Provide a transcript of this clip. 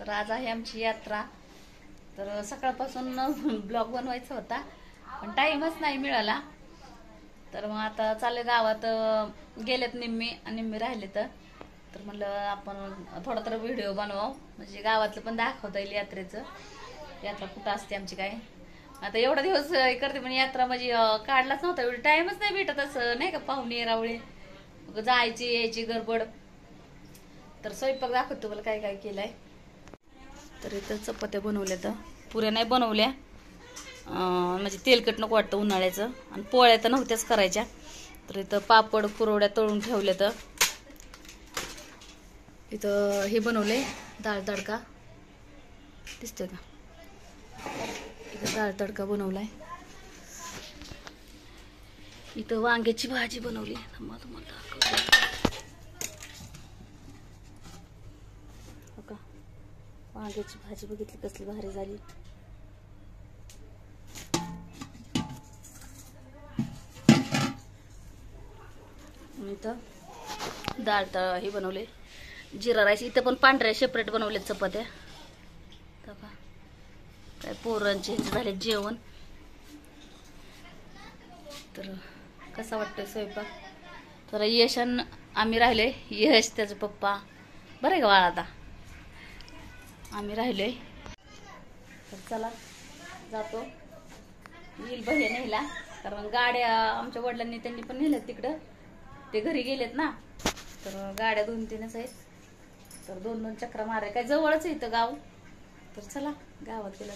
तर आज आहे आमची यात्रा. तर सकाळपासून ब्लॉग बनवायचा होता पण टाईमच नाही मिळाला. तर मग आता चालले गावात, गेलेत निम्मी आणि निम्मी राहिले. तर म्हणलं आपण थोडा तर व्हिडिओ बनवावं, म्हणजे गावातलं पण दाखवता येईल यात्रेचं. यात्रा कुठं असते आमची काय. आता एवढा दिवस करते पण यात्रा म्हणजे काढलाच नव्हता, एवढं टाइमच नाही भेटत असं नाही का. पाहुणे रावळे जायची यायची गडबड. तर स्वयंपाक दाखवतो मला काय काय केलंय. तर इथं चपात्या बनवल्या, तर पुऱ्या नाही बनवल्या, म्हणजे तेलकट नको वाटतं उन्हाळ्याचं. आणि पोळ्या तर नव्हत्याच करायच्या. तर इथं पापड कुरवड्या तळून ठेवल्या. तर इथं हे बनवले डाळ तडका, दिसतोय का. इथं डाळ तडका बनवलाय. इथं वांग्याची भाजी बनवली. तुम्हाला दाखवते हो का. वांग्याची भाजी बघितली कसली भारी झाली. इथं डाळ हे बनवले जिरा राईस. इथं पण पांढऱ्या सेपरेट बनवले चपात्या. काय पोरांचे झाले जेवण. तर कसा वाटतोय स्वयंपाक. तर यश आम्ही राहिले, यश त्याचे पप्पा बरं आहे का बाळा. आता आम्ही राहिलोय. तर चला जातो. येईल भैया नेला, कारण गाड्या आमच्या वडिलांनी त्यांनी पण नेल्यात तिकडं. ते घरी गेलेत ना. तर गाड्या 2-3च आहेत. तर 2-2 चक्रा माराय काय जवळच आहे इथं गाव. तर चला गावात गेलं